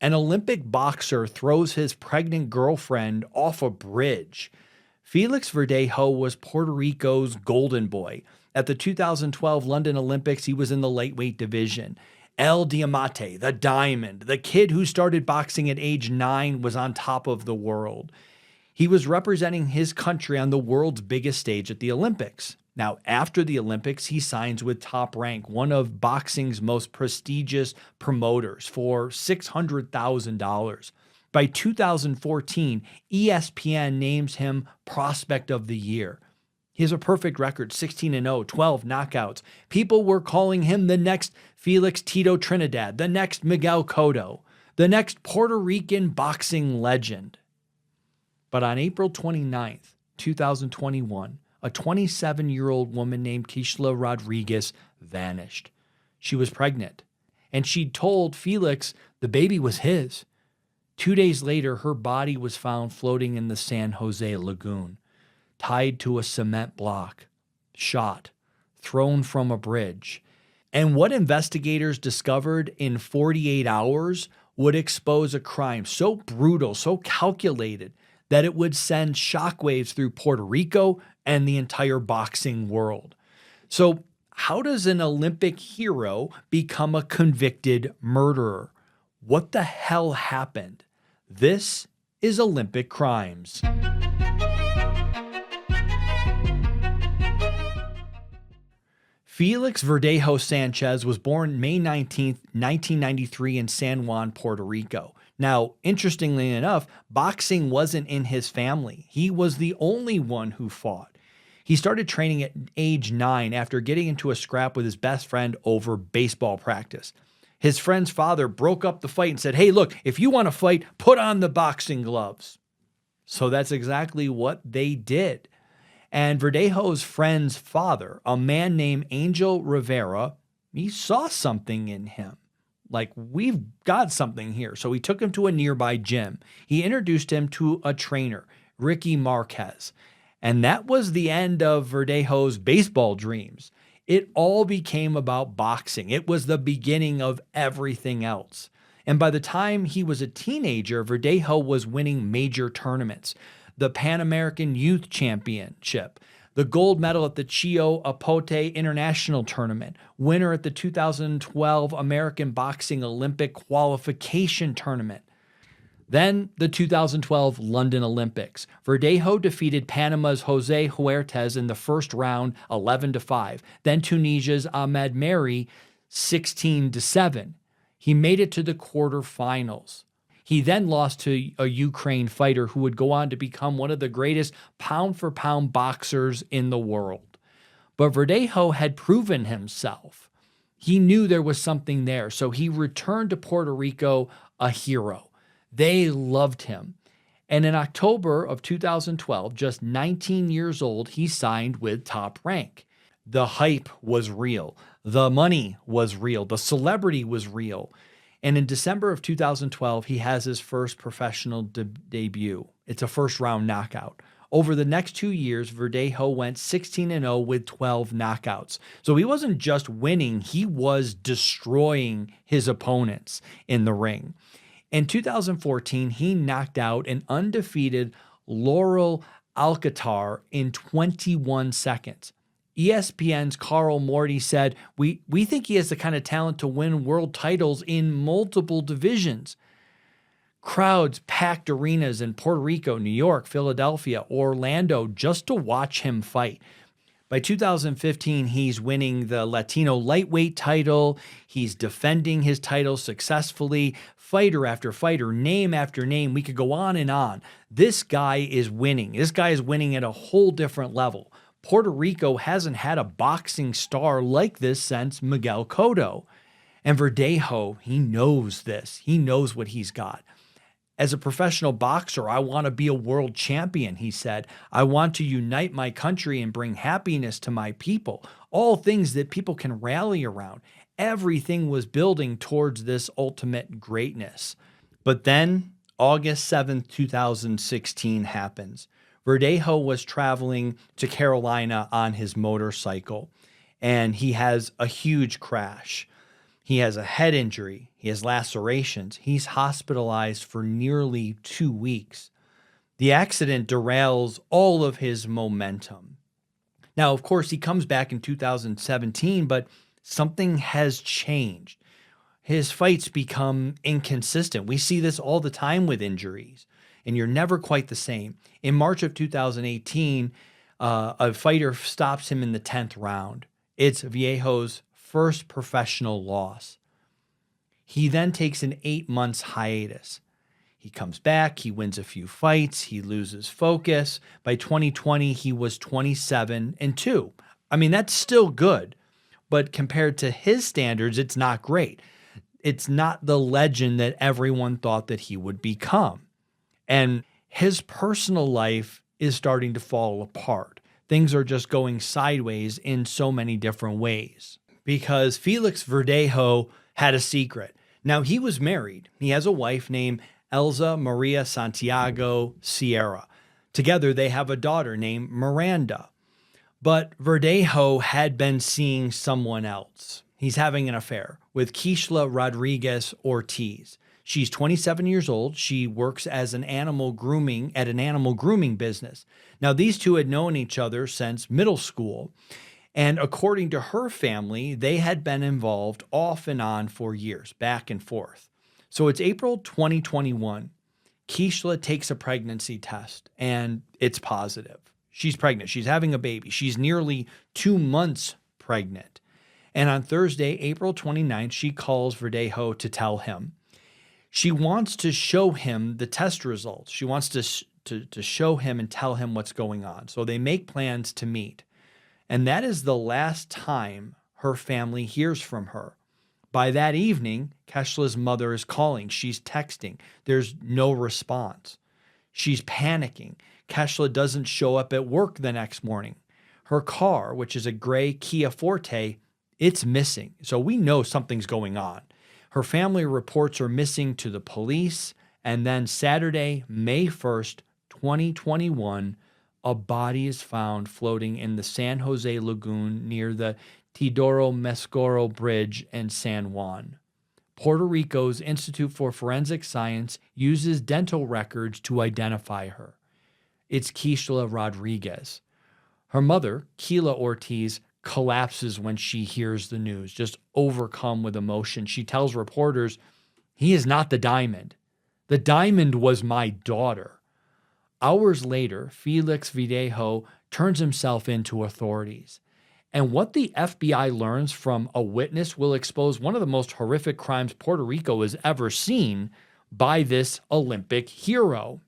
An Olympic boxer throws his pregnant girlfriend off a bridge. Félix Verdejo was Puerto Rico's golden boy. At the 2012 London Olympics, he was in the lightweight division. 𝗬𝗢𝗡𝗧𝗘𝗖𝗍, the diamond, the kid who started boxing at age 9, was on top of the world. He was representing his country on the world's biggest stage at the Olympics. Now, after the Olympics, he signs with Top Rank, one of boxing's most prestigious promoters, for $600,000. By 2014, ESPN names him Prospect of the Year. He has a perfect record, 16-0, 12 knockouts. People were calling him the next Félix Tito Trinidad, the next Miguel Cotto, the next Puerto Rican boxing legend. But on April 29th, 2021, a 27-year-old woman named 𝗬𝗨𝗏 Rodriguez vanished. She was pregnant, and she'd told Félix the baby was his. 2 days later, her body was found floating in the San Jose Lagoon, tied to a cement block, shot, thrown from a bridge. And what investigators discovered in 48 hours would expose a crime so brutal, so calculated, that it would send shockwaves through Puerto Rico and the entire boxing world. So how does an Olympic hero become a convicted murderer? What the hell happened? This is Olympic Crimes. Félix Verdejo Sanchez was born May 19, 1993 in San Juan, Puerto Rico. Now, interestingly enough, boxing wasn't in his family. He was the only one who fought. He started training at age 9 after getting into a scrap with his best friend over baseball practice. His friend's father broke up the fight and said, "Hey, look, if you want to fight, put on the boxing gloves." So that's exactly what they did. And Verdejo's friend's father, a man named Angel Rivera, he saw something in him. Like, we've got something here. So he took him to a nearby gym. He introduced him to a trainer, Ricky Marquez. And that was the end of Verdejo's baseball dreams. It all became about boxing. It was the beginning of everything else. And by the time he was a teenager, Verdejo was winning major tournaments. The Pan American Youth Championship, the gold medal at the 𝗖𝗢𝗡𝗧𝗘𝗖𝗍 International Tournament, winner at the 2012 American Boxing Olympic Qualification Tournament. Then the 2012 London Olympics. Verdejo defeated Panama's Jose Huertas in the first round 11-5. Then Tunisia's Ahmed Mary 16-7. He made it to the quarterfinals. He then lost to a Ukraine fighter who would go on to become one of the greatest pound-for-pound boxers in the world. But Verdejo had proven himself. He knew there was something there, so he returned to Puerto Rico a hero. They loved him. And in October of 2012, just 19 years old, he signed with Top Rank. The hype was real. The money was real. The celebrity was real. And in December of 2012, he has his first professional debut. It's a first-round knockout. Over the next 2 years, Verdejo went 16-0 with 12 knockouts. So he wasn't just winning, he was destroying his opponents in the ring. In 2014, he knocked out an undefeated 𝗬𝗢𝗡𝗧𝗏 in 21 seconds. ESPN's Carl Morty said, we think he has the kind of talent to win world titles in multiple divisions. Crowds packed arenas in Puerto Rico, New York, Philadelphia, Orlando just to watch him fight. By 2015, he's winning the Latino lightweight title. He's defending his title successfully. Fighter after fighter, name after name. We could go on and on. This guy is winning. This guy is winning at a whole different level. Puerto Rico hasn't had a boxing star like this since Miguel Cotto. And Verdejo, he knows this. He knows what he's got. As a professional boxer, I want to be a world champion, he said. I want to unite my country and bring happiness to my people. All things that people can rally around. Everything was building towards this ultimate greatness. But then, August 7th, 2016 happens. Verdejo was traveling to Carolina on his motorcycle, and he has a huge crash. He has a head injury. He has lacerations. He's hospitalized for nearly 2 weeks. The accident derails all of his momentum. Now, of course, he comes back in 2017, but something has changed. His fights become inconsistent. We see this all the time with injuries, and you're never quite the same. In March of 2018, a fighter stops him in the 10th round. It's Viejo's first professional loss. He then takes an 8 months hiatus. He comes back, he wins a few fights, he loses focus. By 2020, he was 27-2. I mean, that's still good, but compared to his standards, it's not great. It's not the legend that everyone thought that he would become. And his personal life is starting to fall apart. Things are just going sideways in so many different ways because Félix Verdejo had a secret. Now, he was married. He has a wife named Elsa Maria Santiago Sierra. Together, they have a daughter named Miranda. But Verdejo had been seeing someone else. He's having an affair with 𝗖𝗄𝗧 Rodriguez-Ortiz. She's 27 years old. She works as an animal grooming business. Now, these two had known each other since middle school. And according to her family, they had been involved off and on for years, back and forth. So it's April 2021. 𝗖𝗄𝗧 takes a pregnancy test and it's positive. She's pregnant. She's having a baby. She's nearly 2 months pregnant. And on Thursday, April 29th, she calls Verdejo to tell him. She wants to show him the test results. She wants to show him and tell him what's going on. So they make plans to meet. And that is the last time her family hears from her. By that evening, 𝗬𝗪𝗧's mother is calling. She's texting. There's no response. She's panicking. 𝗬𝗪𝗧 doesn't show up at work the next morning. Her car, which is a gray Kia Forte, it's missing. So we know something's going on. Her family reports her missing to the police. And then Saturday, May 1st, 2021, a body is found floating in the San Jose Lagoon near the 𝗓𝗏𝗄𝗎𝗄𝗏 Bridge in San Juan. Puerto Rico's Institute for Forensic Science uses dental records to identify her. It's 𝗖𝗄𝗧 Rodriguez. Her mother, 𝗖𝗨 Ortiz, collapses when she hears the news, just overcome with emotion. She tells reporters, "He is not the diamond. The diamond was my daughter." Hours later, Félix Verdejo turns himself in to authorities. And what the FBI learns from a witness will expose one of the most horrific crimes Puerto Rico has ever seen by this Olympic hero.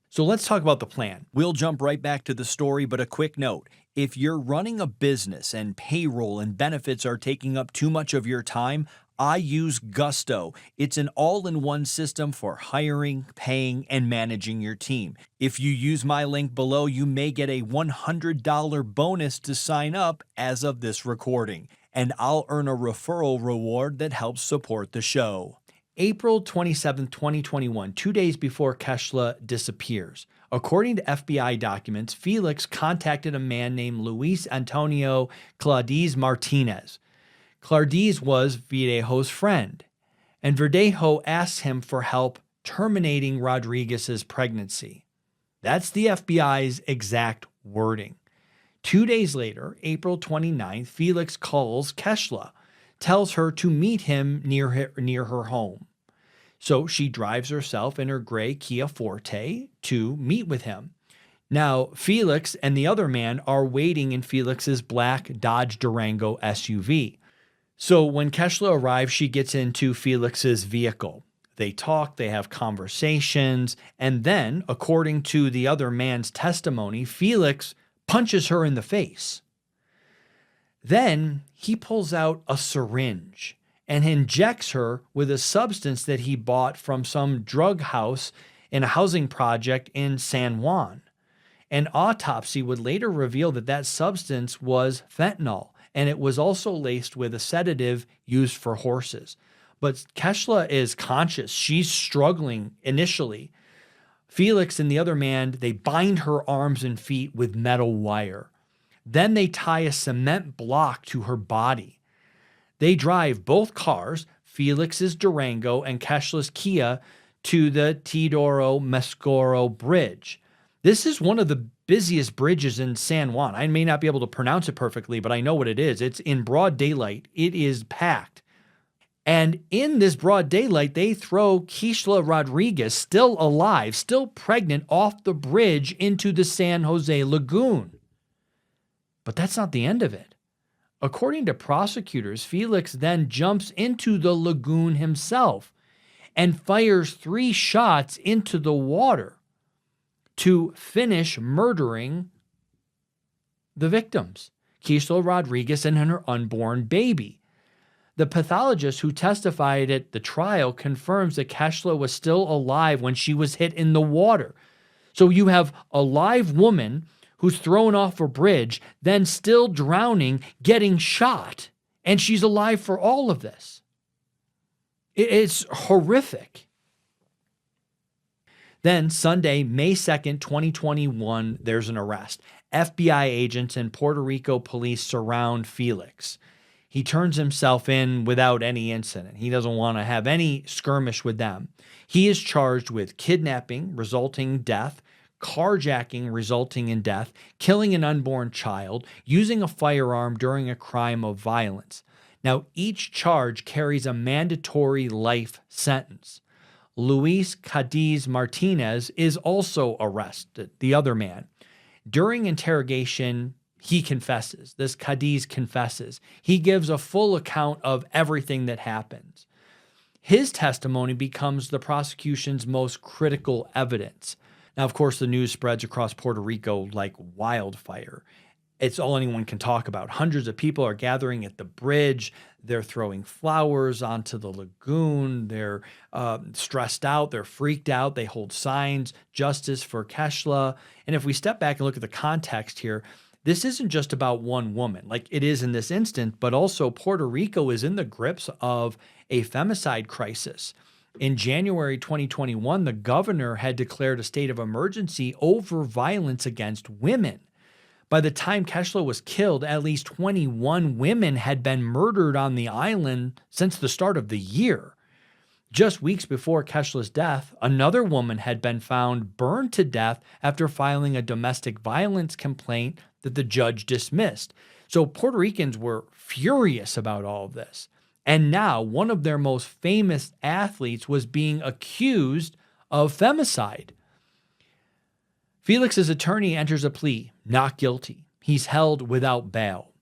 So let's talk about the plan. We'll jump right back to the story, but a quick note. If you're running a business and payroll and benefits are taking up too much of your time, I use Gusto. It's an all-in-one system for hiring, paying, and managing your team. If you use my link below, you may get a $100 bonus to sign up as of this recording, and I'll earn a referral reward that helps support the show. April 27, 2021, 2 days before 𝗬𝗪𝗧 disappears. According to FBI documents, Félix contacted a man named Luis Antonio Claudiz Martinez. Claudiz was Verdejo's friend, and Verdejo asked him for help terminating Rodriguez's pregnancy. That's the FBI's exact wording. 2 days later, April 29th, Félix calls 𝗬𝗧, tells her to meet him near her home. So she drives herself in her gray Kia Forte to meet with him. Now, Félix and the other man are waiting in Félix's black Dodge Durango SUV. So when 𝗬𝗪𝗧 arrives, she gets into Félix's vehicle. They talk, they have conversations, and then, according to the other man's testimony, Félix punches her in the face. Then he pulls out a syringe and injects her with a substance that he bought from some drug house in a housing project in San Juan. An autopsy would later reveal that that substance was fentanyl, and it was also laced with a sedative used for horses. But 𝗬𝗪𝗧 is conscious. She's struggling initially. Félix and the other man, they bind her arms and feet with metal wire. Then they tie a cement block to her body. They drive both cars, Félix's Durango and 𝗬𝗪's Kia, to the 𝗓𝗏𝗄𝗧𝗏 Bridge. This is one of the busiest bridges in San Juan. I may not be able to pronounce it perfectly, but I know what it is. It's in broad daylight. It is packed. And in this broad daylight, they throw Qiszla Rodriguez, still alive, still pregnant, off the bridge into the San Jose Lagoon. But that's not the end of it. According to prosecutors, Félix then jumps into the lagoon himself and fires 3 shots into the water to finish murdering the victims, Qiszla Rodriguez and her unborn baby. The pathologist who testified at the trial confirms that 𝗬𝗪 was still alive when she was hit in the water. So you have a live woman who's thrown off a bridge, then still drowning, getting shot, and she's alive for all of this. It's horrific. Then Sunday, May 2nd, 2021, there's an arrest. FBI agents and Puerto Rico police surround Félix. He turns himself in without any incident. He doesn't want to have any skirmish with them. He is charged with kidnapping, resulting in death, carjacking, resulting in death, killing an unborn child, using a firearm during a crime of violence. Now, each charge carries a mandatory life sentence. Luis Cadiz Martinez is also arrested, the other man. During interrogation, he confesses. This Cadiz confesses. He gives a full account of everything that happens. His testimony becomes the prosecution's most critical evidence. Now, of course, the news spreads across Puerto Rico like wildfire. It's all anyone can talk about. Hundreds of people are gathering at the bridge. They're throwing flowers onto the lagoon. They're stressed out. They're freaked out. They hold signs, justice for 𝗬𝗪. And if we step back and look at the context here, this isn't just about one woman, like it is in this instance, but also Puerto Rico is in the grips of a femicide crisis. In January 2021, the governor had declared a state of emergency over violence against women. By the time 𝗬𝗪 was killed, at least 21 women had been murdered on the island since the start of the year. Just weeks before 𝗬𝗪's death, another woman had been found burned to death after filing a domestic violence complaint that the judge dismissed. So Puerto Ricans were furious about all of this. And now one of their most famous athletes was being accused of femicide. Félix's attorney enters a plea, not guilty. He's held without bail.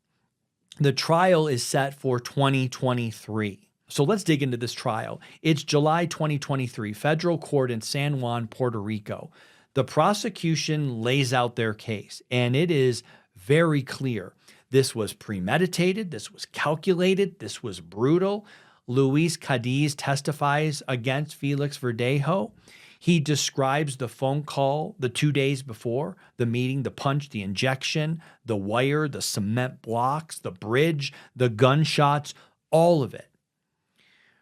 The trial is set for 2023. So let's dig into this trial. It's July 2023, federal court in San Juan, Puerto Rico. The prosecution lays out their case, and it is very clear. This was premeditated. This was calculated. This was brutal. Luis Cadiz testifies against Félix Verdejo. He describes the phone call the 2 days before, the meeting, the punch, the injection, the wire, the cement blocks, the bridge, the gunshots, all of it.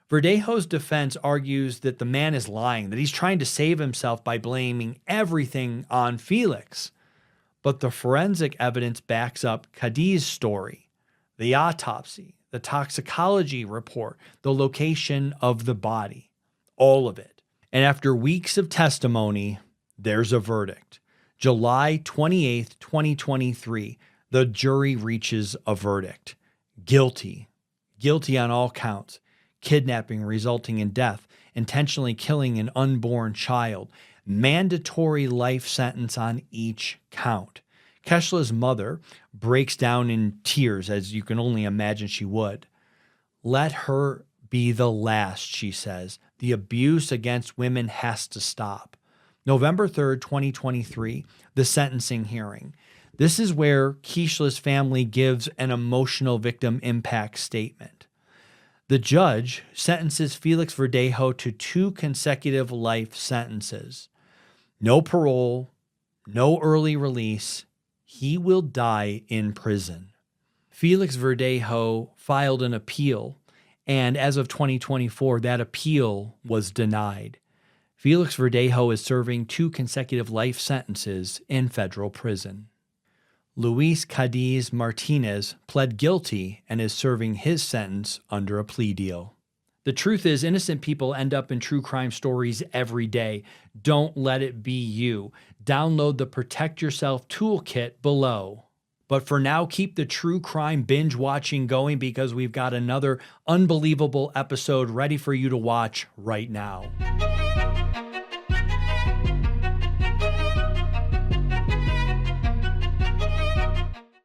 Verdejo's defense argues that the man is lying, that he's trying to save himself by blaming everything on Félix. But the forensic evidence backs up Cadiz's story, the autopsy, the toxicology report, the location of the body, all of it. And after weeks of testimony, there's a verdict. July 28th, 2023, the jury reaches a verdict. Guilty. Guilty on all counts. Kidnapping resulting in death, intentionally killing an unborn child, mandatory life sentence on each count. 𝗬𝗪's mother breaks down in tears, as you can only imagine she would. Let her be the last, she says. The abuse against women has to stop. November 3rd, 2023, the sentencing hearing. This is where 𝗬𝗪's family gives an emotional victim impact statement. The judge sentences Félix Verdejo to 2 consecutive life sentences. No parole, no early release. He will die in prison. Félix Verdejo filed an appeal, and as of 2024, that appeal was denied. Félix Verdejo is serving 2 consecutive life sentences in federal prison. Luis Cadiz Martinez pled guilty and is serving his sentence under a plea deal. The truth is, innocent people end up in true crime stories every day. Don't let it be you. Download the Protect Yourself Toolkit below. But for now, keep the true crime binge watching going because we've got another unbelievable episode ready for you to watch right now.